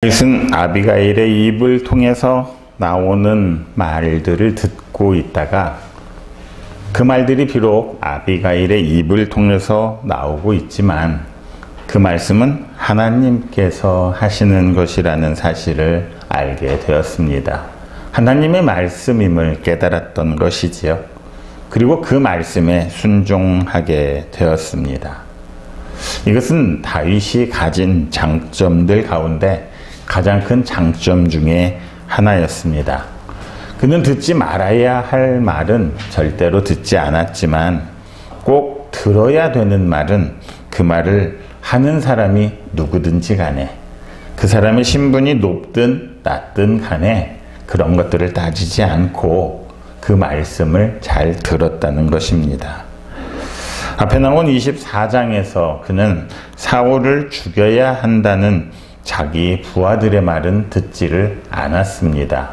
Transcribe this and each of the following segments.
다윗은 아비가일의 입을 통해서 나오는 말들을 듣고 있다가 그 말들이 비록 아비가일의 입을 통해서 나오고 있지만 그 말씀은 하나님께서 하시는 것이라는 사실을 알게 되었습니다. 하나님의 말씀임을 깨달았던 것이지요. 그리고 그 말씀에 순종하게 되었습니다. 이것은 다윗이 가진 장점들 가운데 가장 큰 장점 중에 하나였습니다. 그는 듣지 말아야 할 말은 절대로 듣지 않았지만 꼭 들어야 되는 말은 그 말을 하는 사람이 누구든지 간에 그 사람의 신분이 높든 낮든 간에 그런 것들을 따지지 않고 그 말씀을 잘 들었다는 것입니다. 앞에 나온 24장에서 그는 사울을 죽여야 한다는 자기 부하들의 말은 듣지를 않았습니다.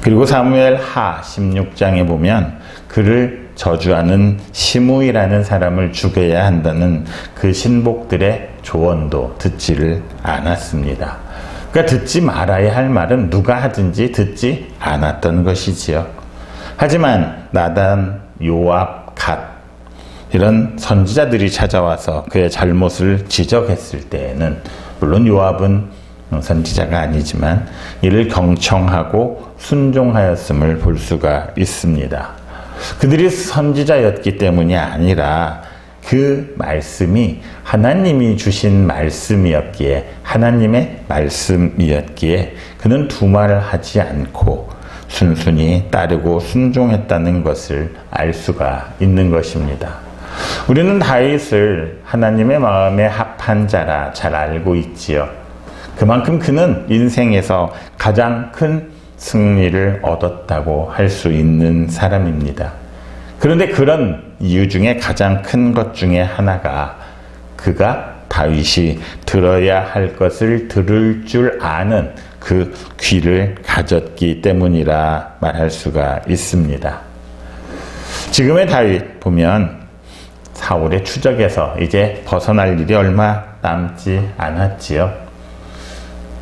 그리고 사무엘 하 16장에 보면 그를 저주하는 시므이라는 사람을 죽여야 한다는 그 신복들의 조언도 듣지를 않았습니다. 그러니까 듣지 말아야 할 말은 누가 하든지 듣지 않았던 것이지요. 하지만 나단, 요압, 갓 이런 선지자들이 찾아와서 그의 잘못을 지적했을 때에는 물론 요압은 선지자가 아니지만 이를 경청하고 순종하였음을 볼 수가 있습니다. 그들이 선지자였기 때문이 아니라 그 말씀이 하나님이 주신 말씀이었기에 하나님의 말씀이었기에 그는 두말을 하지 않고 순순히 따르고 순종했다는 것을 알 수가 있는 것입니다. 우리는 다윗을 하나님의 마음에 합한 자라 잘 알고 있지요. 그만큼 그는 인생에서 가장 큰 승리를 얻었다고 할 수 있는 사람입니다. 그런데 그런 이유 중에 가장 큰 것 중에 하나가 그가 다윗이 들어야 할 것을 들을 줄 아는 그 귀를 가졌기 때문이라 말할 수가 있습니다. 지금의 다윗 보면 사울의 추적에서 이제 벗어날 일이 얼마 남지 않았지요.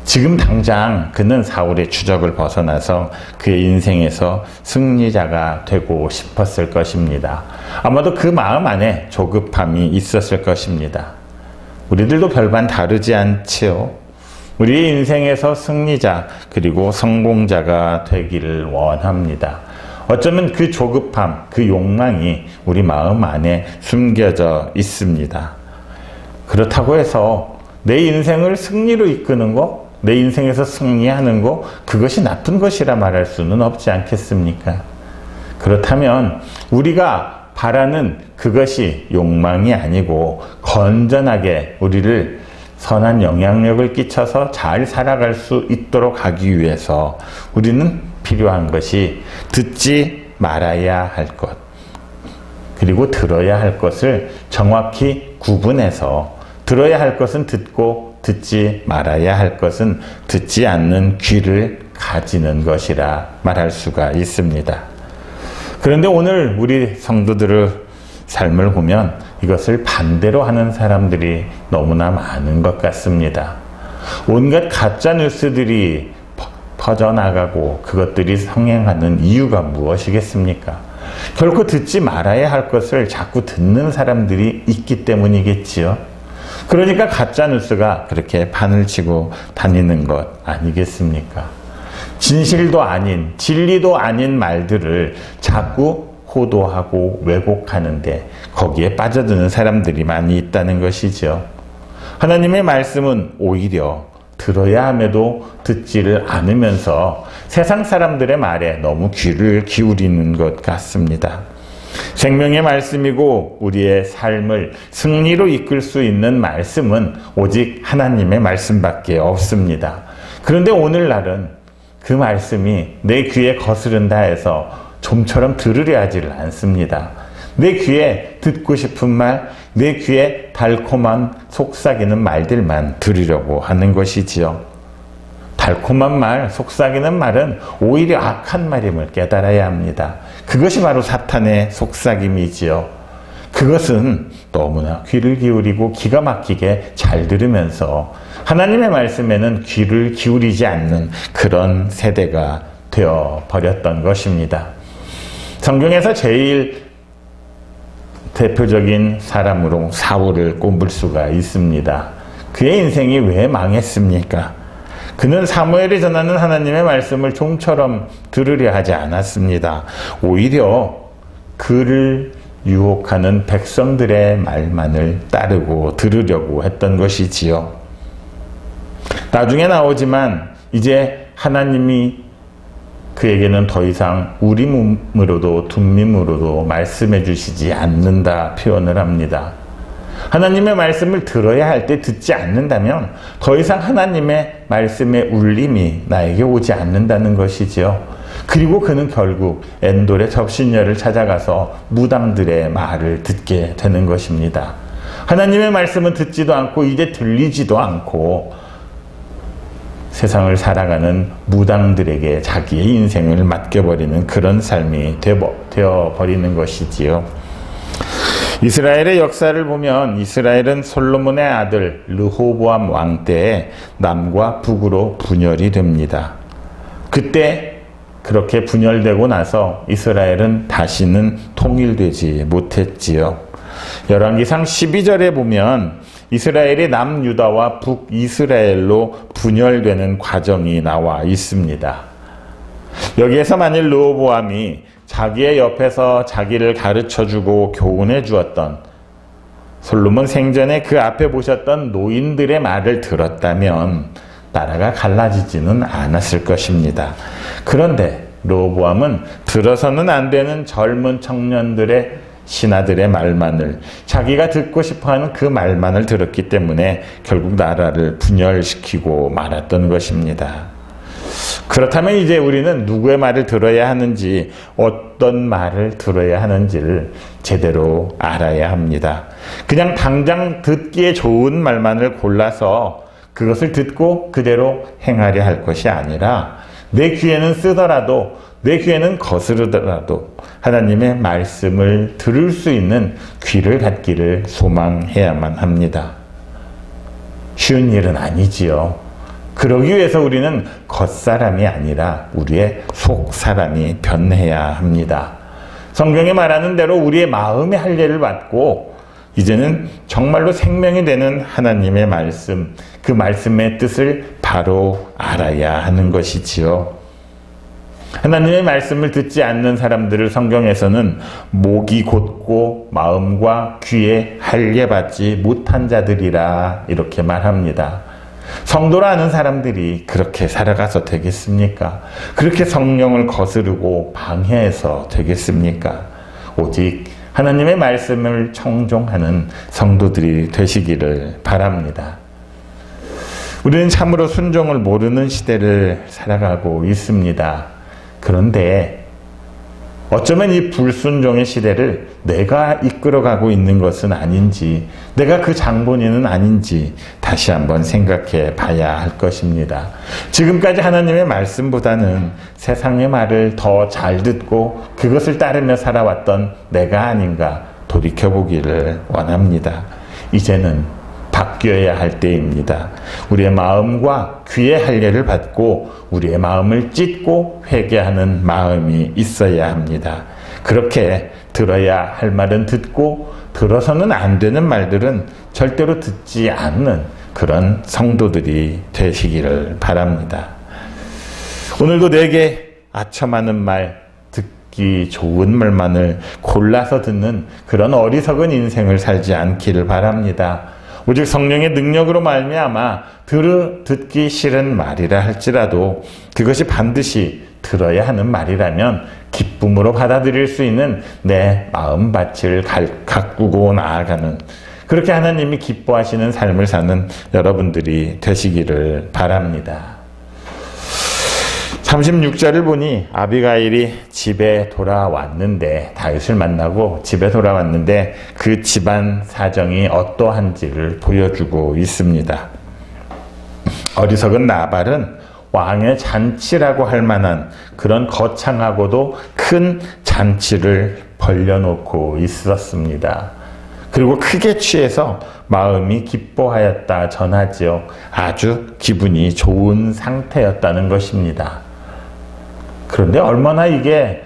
지금 당장 그는 사울의 추적을 벗어나서 그의 인생에서 승리자가 되고 싶었을 것입니다. 아마도 그 마음 안에 조급함이 있었을 것입니다. 우리들도 별반 다르지 않지요. 우리의 인생에서 승리자 그리고 성공자가 되기를 원합니다. 어쩌면 그 조급함, 그 욕망이 우리 마음 안에 숨겨져 있습니다. 그렇다고 해서 내 인생을 승리로 이끄는 거, 내 인생에서 승리하는 거, 그것이 나쁜 것이라 말할 수는 없지 않겠습니까? 그렇다면 우리가 바라는 그것이 욕망이 아니고 건전하게 우리를 선한 영향력을 끼쳐서 잘 살아갈 수 있도록 하기 위해서 우리는 필요한 것이 듣지 말아야 할 것, 그리고 들어야 할 것을 정확히 구분해서 들어야 할 것은 듣고 듣지 말아야 할 것은 듣지 않는 귀를 가지는 것이라 말할 수가 있습니다. 그런데 오늘 우리 성도들의 삶을 보면 이것을 반대로 하는 사람들이 너무나 많은 것 같습니다. 온갖 가짜 뉴스들이 퍼져나가고 그것들이 성행하는 이유가 무엇이겠습니까? 결코 듣지 말아야 할 것을 자꾸 듣는 사람들이 있기 때문이겠지요. 그러니까 가짜 뉴스가 그렇게 판을 치고 다니는 것 아니겠습니까? 진실도 아닌, 진리도 아닌 말들을 자꾸 호도하고 왜곡하는데 거기에 빠져드는 사람들이 많이 있다는 것이죠. 하나님의 말씀은 오히려 들어야 함에도 듣지를 않으면서 세상 사람들의 말에 너무 귀를 기울이는 것 같습니다. 생명의 말씀이고 우리의 삶을 승리로 이끌 수 있는 말씀은 오직 하나님의 말씀밖에 없습니다. 그런데 오늘날은 그 말씀이 내 귀에 거스른다 해서 좀처럼 들으려 하지를 않습니다. 내 귀에 듣고 싶은 말, 내 귀에 달콤한 속삭이는 말들만 들으려고 하는 것이지요. 달콤한 말, 속삭이는 말은 오히려 악한 말임을 깨달아야 합니다. 그것이 바로 사탄의 속삭임이지요. 그것은 너무나 귀를 기울이고 기가 막히게 잘 들으면서 하나님의 말씀에는 귀를 기울이지 않는 그런 세대가 되어버렸던 것입니다. 성경에서 제일 대표적인 사람으로 사울을 꼽을 수가 있습니다. 그의 인생이 왜 망했습니까? 그는 사무엘이 전하는 하나님의 말씀을 종처럼 들으려 하지 않았습니다. 오히려 그를 유혹하는 백성들의 말만을 따르고 들으려고 했던 것이지요. 나중에 나오지만 이제 하나님이 그에게는 더 이상 우림으로도 둠밈으로도 말씀해 주시지 않는다 표현을 합니다. 하나님의 말씀을 들어야 할 때 듣지 않는다면 더 이상 하나님의 말씀의 울림이 나에게 오지 않는다는 것이지요. 그리고 그는 결국 엔돌의 접신녀를 찾아가서 무당들의 말을 듣게 되는 것입니다. 하나님의 말씀은 듣지도 않고 이제 들리지도 않고 세상을 살아가는 무당들에게 자기의 인생을 맡겨버리는 그런 삶이 되어버리는 것이지요. 이스라엘의 역사를 보면 이스라엘은 솔로몬의 아들 르호보암 왕 때에 남과 북으로 분열이 됩니다. 그때 그렇게 분열되고 나서 이스라엘은 다시는 통일되지 못했지요. 열왕기상 12절에 보면 이스라엘이 남유다와 북이스라엘로 분열되는 과정이 나와 있습니다. 여기에서 만일 르호보암이 자기의 옆에서 자기를 가르쳐주고 교훈해 주었던 솔로몬 생전에 그 앞에 보셨던 노인들의 말을 들었다면 나라가 갈라지지는 않았을 것입니다. 그런데 르호보암은 들어서는 안 되는 젊은 청년들의 신하들의 말만을, 자기가 듣고 싶어하는 그 말만을 들었기 때문에 결국 나라를 분열시키고 말았던 것입니다. 그렇다면 이제 우리는 누구의 말을 들어야 하는지, 어떤 말을 들어야 하는지를 제대로 알아야 합니다. 그냥 당장 듣기에 좋은 말만을 골라서 그것을 듣고 그대로 행하려 할 것이 아니라 내 귀에는 쓰더라도, 내 귀에는 거스르더라도 하나님의 말씀을 들을 수 있는 귀를 갖기를 소망해야만 합니다. 쉬운 일은 아니지요. 그러기 위해서 우리는 겉사람이 아니라 우리의 속사람이 변해야 합니다. 성경에 말하는 대로 우리의 마음의 할례를 받고 이제는 정말로 생명이 되는 하나님의 말씀, 그 말씀의 뜻을 바로 알아야 하는 것이지요. 하나님의 말씀을 듣지 않는 사람들을 성경에서는 목이 곧고 마음과 귀에 할례받지 못한 자들이라 이렇게 말합니다. 성도라는 사람들이 그렇게 살아가서 되겠습니까? 그렇게 성령을 거스르고 방해해서 되겠습니까? 오직 하나님의 말씀을 청종하는 성도들이 되시기를 바랍니다. 우리는 참으로 순종을 모르는 시대를 살아가고 있습니다. 그런데 어쩌면 이 불순종의 시대를 내가 이끌어가고 있는 것은 아닌지, 내가 그 장본인은 아닌지 다시 한번 생각해 봐야 할 것입니다. 지금까지 하나님의 말씀보다는 세상의 말을 더 잘 듣고 그것을 따르며 살아왔던 내가 아닌가 돌이켜보기를 원합니다. 이제는 바뀌어야 할 때입니다. 우리의 마음과 귀의 할례를 받고 우리의 마음을 찢고 회개하는 마음이 있어야 합니다. 그렇게 들어야 할 말은 듣고 들어서는 안 되는 말들은 절대로 듣지 않는 그런 성도들이 되시기를 바랍니다. 오늘도 내게 아첨하는 말, 듣기 좋은 말만을 골라서 듣는 그런 어리석은 인생을 살지 않기를 바랍니다. 오직 성령의 능력으로 말미암아 듣기 싫은 말이라 할지라도 그것이 반드시 들어야 하는 말이라면 기쁨으로 받아들일 수 있는 내 마음밭을 가꾸고 나아가는, 그렇게 하나님이 기뻐하시는 삶을 사는 여러분들이 되시기를 바랍니다. 36절을 보니 아비가일이 집에 돌아왔는데, 다윗을 만나고 집에 돌아왔는데 그 집안 사정이 어떠한지를 보여주고 있습니다. 어리석은 나발은 왕의 잔치라고 할 만한 그런 거창하고도 큰 잔치를 벌려놓고 있었습니다. 그리고 크게 취해서 마음이 기뻐하였다 전하지요. 아주 기분이 좋은 상태였다는 것입니다. 그런데 얼마나 이게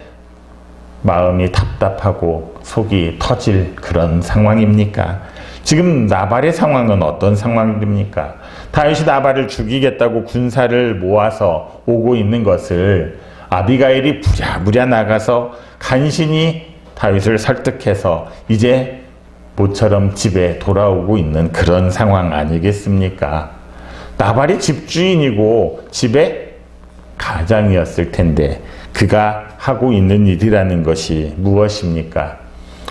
마음이 답답하고 속이 터질 그런 상황입니까? 지금 나발의 상황은 어떤 상황입니까? 다윗이 나발을 죽이겠다고 군사를 모아서 오고 있는 것을 아비가일이 부랴부랴 나가서 간신히 다윗을 설득해서 이제 모처럼 집에 돌아오고 있는 그런 상황 아니겠습니까? 나발이 집주인이고 집의 가장이었을 텐데 그가 하고 있는 일이라는 것이 무엇입니까?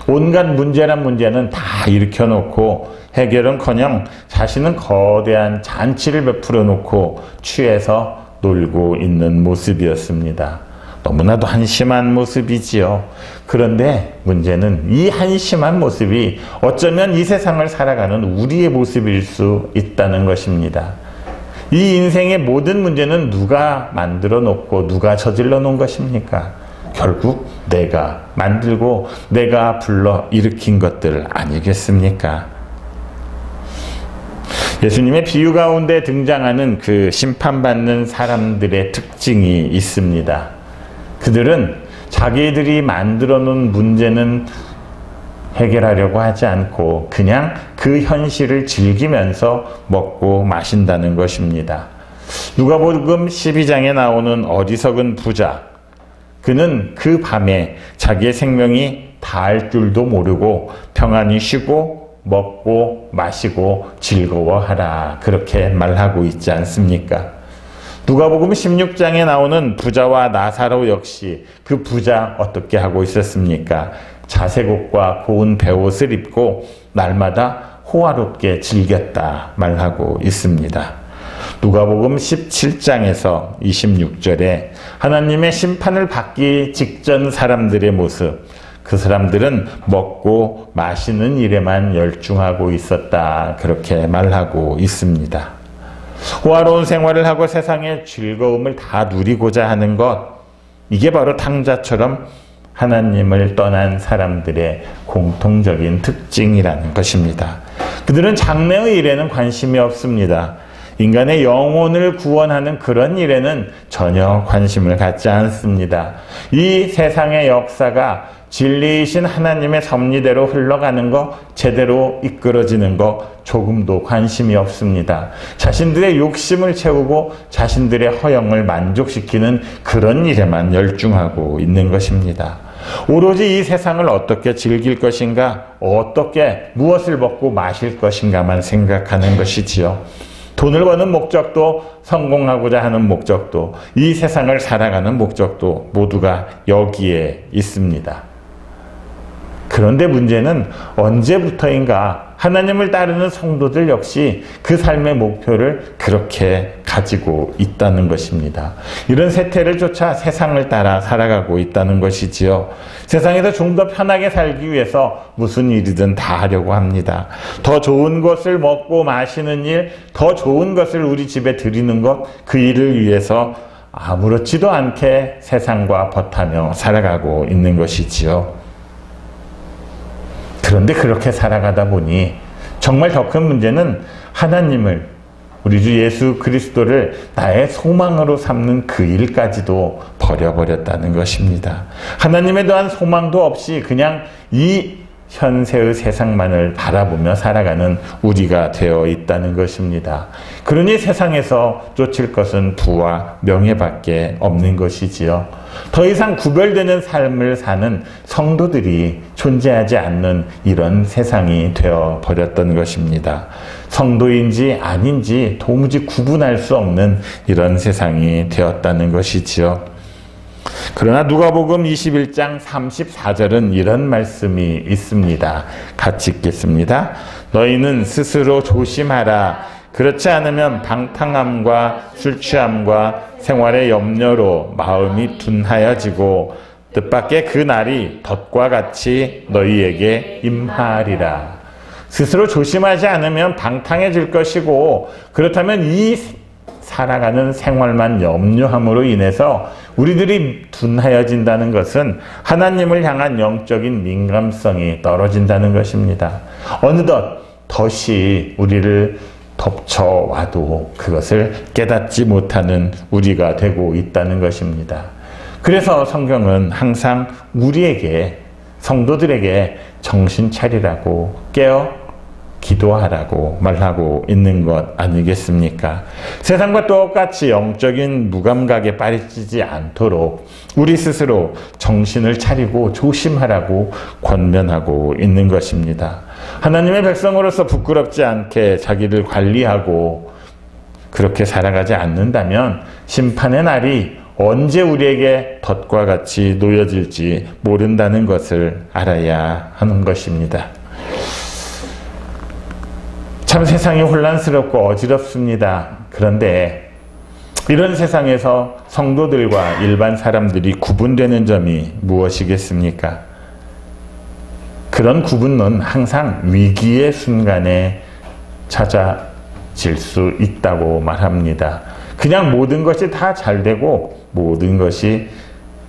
온갖 문제란 문제는 다 일으켜놓고 해결은커녕 자신은 거대한 잔치를 베풀어 놓고 취해서 놀고 있는 모습이었습니다. 너무나도 한심한 모습이지요. 그런데 문제는 이 한심한 모습이 어쩌면 이 세상을 살아가는 우리의 모습일 수 있다는 것입니다. 이 인생의 모든 문제는 누가 만들어 놓고 누가 저질러 놓은 것입니까? 결국 내가 만들고 내가 불러 일으킨 것들 아니겠습니까? 예수님의 비유 가운데 등장하는 그 심판받는 사람들의 특징이 있습니다. 그들은 자기들이 만들어 놓은 문제는 해결하려고 하지 않고 그냥 그 현실을 즐기면서 먹고 마신다는 것입니다. 누가복음 12장에 나오는 어리석은 부자, 그는 그 밤에 자기의 생명이 다할 줄도 모르고 평안히 쉬고 먹고 마시고 즐거워하라, 그렇게 말하고 있지 않습니까? 누가복음 16장에 나오는 부자와 나사로 역시 그 부자 어떻게 하고 있었습니까? 자색옷과 고운 베옷을 입고 날마다 호화롭게 즐겼다 말하고 있습니다. 누가복음 17장에서 26절에 하나님의 심판을 받기 직전 사람들의 모습, 그 사람들은 먹고 마시는 일에만 열중하고 있었다, 그렇게 말하고 있습니다. 호화로운 생활을 하고 세상의 즐거움을 다 누리고자 하는 것, 이게 바로 탕자처럼 하나님을 떠난 사람들의 공통적인 특징이라는 것입니다. 그들은 장래의 일에는 관심이 없습니다. 인간의 영혼을 구원하는 그런 일에는 전혀 관심을 갖지 않습니다. 이 세상의 역사가 진리이신 하나님의 섭리대로 흘러가는 것, 제대로 이끌어지는 것 조금도 관심이 없습니다. 자신들의 욕심을 채우고 자신들의 허영을 만족시키는 그런 일에만 열중하고 있는 것입니다. 오로지 이 세상을 어떻게 즐길 것인가, 어떻게 무엇을 먹고 마실 것인가만 생각하는 것이지요. 돈을 버는 목적도, 성공하고자 하는 목적도, 이 세상을 살아가는 목적도 모두가 여기에 있습니다. 그런데 문제는 언제부터인가 하나님을 따르는 성도들 역시 그 삶의 목표를 그렇게 가지고 있다는 것입니다. 이런 세태를 쫓아 세상을 따라 살아가고 있다는 것이지요. 세상에서 좀 더 편하게 살기 위해서 무슨 일이든 다 하려고 합니다. 더 좋은 것을 먹고 마시는 일, 더 좋은 것을 우리 집에 드리는 것, 그 일을 위해서 아무렇지도 않게 세상과 벗하며 살아가고 있는 것이지요. 그런데 그렇게 살아가다 보니 정말 더 큰 문제는 하나님을, 우리 주 예수 그리스도를 나의 소망으로 삼는 그 일까지도 버려버렸다는 것입니다. 하나님에 대한 소망도 없이 그냥 이 현세의 세상만을 바라보며 살아가는 우리가 되어 있다는 것입니다. 그러니 세상에서 쫓을 것은 부와 명예밖에 없는 것이지요. 더 이상 구별되는 삶을 사는 성도들이 존재하지 않는 이런 세상이 되어 버렸던 것입니다. 성도인지 아닌지 도무지 구분할 수 없는 이런 세상이 되었다는 것이지요. 그러나 누가복음 21장 34절은 이런 말씀이 있습니다. 같이 읽겠습니다. 너희는 스스로 조심하라. 그렇지 않으면 방탕함과 술취함과 생활의 염려로 마음이 둔하여지고 뜻밖의 그 날이 덫과 같이 너희에게 임하리라. 스스로 조심하지 않으면 방탕해질 것이고, 그렇다면 이 살아가는 생활만 염려함으로 인해서 우리들이 둔하여진다는 것은 하나님을 향한 영적인 민감성이 떨어진다는 것입니다. 어느덧 덫이 우리를 덮쳐와도 그것을 깨닫지 못하는 우리가 되고 있다는 것입니다. 그래서 성경은 항상 우리에게, 성도들에게 정신 차리라고, 깨어 기도하라고 말하고 있는 것 아니겠습니까? 세상과 똑같이 영적인 무감각에 빠지지 않도록 우리 스스로 정신을 차리고 조심하라고 권면하고 있는 것입니다. 하나님의 백성으로서 부끄럽지 않게 자기를 관리하고 그렇게 살아가지 않는다면 심판의 날이 언제 우리에게 덫과 같이 놓여질지 모른다는 것을 알아야 하는 것입니다. 참 세상이 혼란스럽고 어지럽습니다. 그런데 이런 세상에서 성도들과 일반 사람들이 구분되는 점이 무엇이겠습니까? 그런 구분은 항상 위기의 순간에 찾아질 수 있다고 말합니다. 그냥 모든 것이 다 잘 되고 모든 것이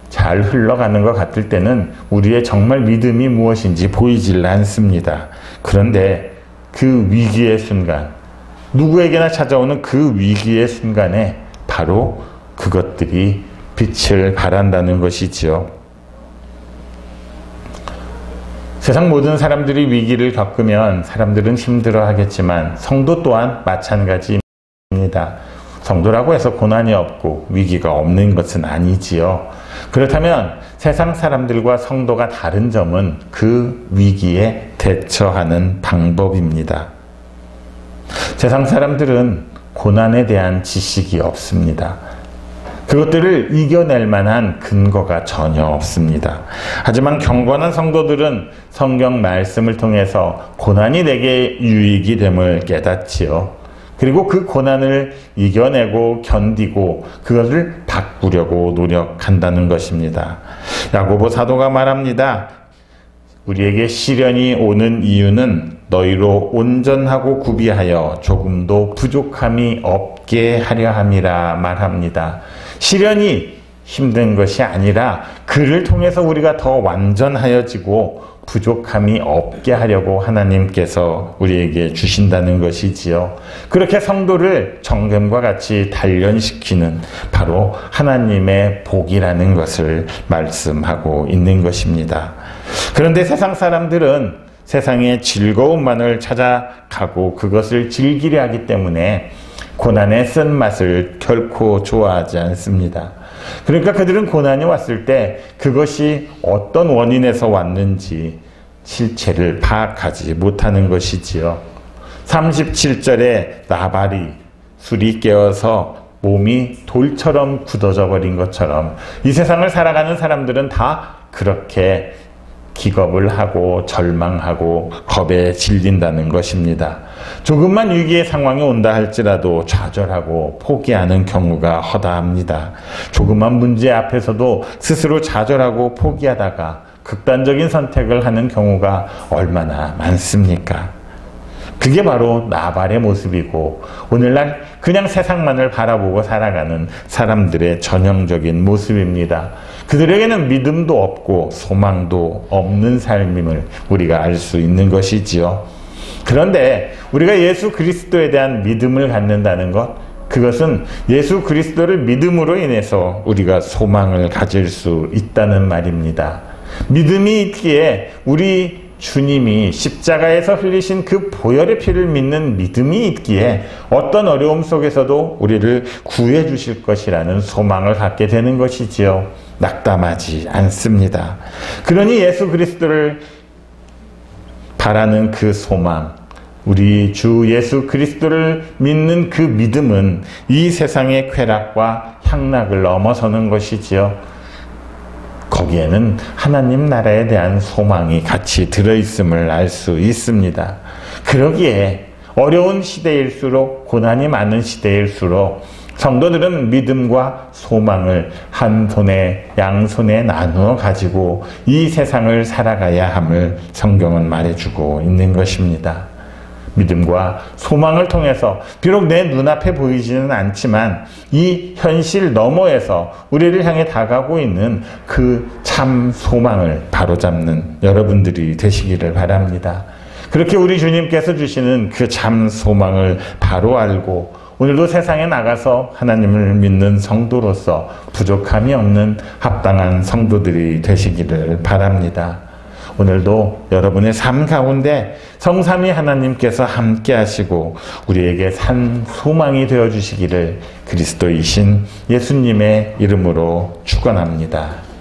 잘 흘러가는 것 같을 때는 우리의 정말 믿음이 무엇인지 보이질 않습니다. 그런데 그 위기의 순간, 누구에게나 찾아오는 그 위기의 순간에 바로 그것들이 빛을 발한다는 것이지요. 세상 모든 사람들이 위기를 겪으면 사람들은 힘들어 하겠지만 성도 또한 마찬가지입니다. 성도라고 해서 고난이 없고 위기가 없는 것은 아니지요. 그렇다면 세상 사람들과 성도가 다른 점은 그 위기에 대처하는 방법입니다. 세상 사람들은 고난에 대한 지식이 없습니다. 그것들을 이겨낼 만한 근거가 전혀 없습니다. 하지만 경건한 성도들은 성경 말씀을 통해서 고난이 내게 유익이 됨을 깨닫지요. 그리고 그 고난을 이겨내고 견디고 그것을 바꾸려고 노력한다는 것입니다. 야고보 사도가 말합니다. 우리에게 시련이 오는 이유는 너희로 온전하고 구비하여 조금도 부족함이 없게 하려 함이라 말합니다. 시련이 힘든 것이 아니라 그를 통해서 우리가 더 완전하여지고 부족함이 없게 하려고 하나님께서 우리에게 주신다는 것이지요. 그렇게 성도를 정금과 같이 단련시키는 바로 하나님의 복이라는 것을 말씀하고 있는 것입니다. 그런데 세상 사람들은 세상의 즐거움만을 찾아가고 그것을 즐기려 하기 때문에 고난의 쓴맛을 결코 좋아하지 않습니다. 그러니까 그들은 고난이 왔을 때 그것이 어떤 원인에서 왔는지 실체를 파악하지 못하는 것이지요. 37절에 나발이 술이 깨어서 몸이 돌처럼 굳어져 버린 것처럼 이 세상을 살아가는 사람들은 다 그렇게 기겁을 하고 절망하고 겁에 질린다는 것입니다. 조금만 위기의 상황이 온다 할지라도 좌절하고 포기하는 경우가 허다합니다. 조그만 문제 앞에서도 스스로 좌절하고 포기하다가 극단적인 선택을 하는 경우가 얼마나 많습니까? 그게 바로 나발의 모습이고 오늘날 그냥 세상만을 바라보고 살아가는 사람들의 전형적인 모습입니다. 그들에게는 믿음도 없고 소망도 없는 삶임을 우리가 알 수 있는 것이지요. 그런데 우리가 예수 그리스도에 대한 믿음을 갖는다는 것, 그것은 예수 그리스도를 믿음으로 인해서 우리가 소망을 가질 수 있다는 말입니다. 믿음이 있기에 우리 주님이 십자가에서 흘리신 그 보혈의 피를 믿는 믿음이 있기에 어떤 어려움 속에서도 우리를 구해 주실 것이라는 소망을 갖게 되는 것이지요. 낙담하지 않습니다. 그러니 예수 그리스도를 바라는 그 소망, 우리 주 예수 그리스도를 믿는 그 믿음은 이 세상의 쾌락과 향락을 넘어서는 것이지요. 거기에는 하나님 나라에 대한 소망이 같이 들어있음을 알 수 있습니다. 그러기에 어려운 시대일수록 고난이 많은 시대일수록 성도들은 믿음과 소망을 한 손에 양손에 나누어 가지고 이 세상을 살아가야 함을 성경은 말해주고 있는 것입니다. 믿음과 소망을 통해서 비록 내 눈앞에 보이지는 않지만 이 현실 너머에서 우리를 향해 다가오고 있는 그 참 소망을 바로잡는 여러분들이 되시기를 바랍니다. 그렇게 우리 주님께서 주시는 그 참 소망을 바로 알고 오늘도 세상에 나가서 하나님을 믿는 성도로서 부족함이 없는 합당한 성도들이 되시기를 바랍니다. 오늘도 여러분의 삶 가운데 성삼위 하나님께서 함께 하시고 우리에게 산 소망이 되어 주시기를 그리스도이신 예수님의 이름으로 축원합니다.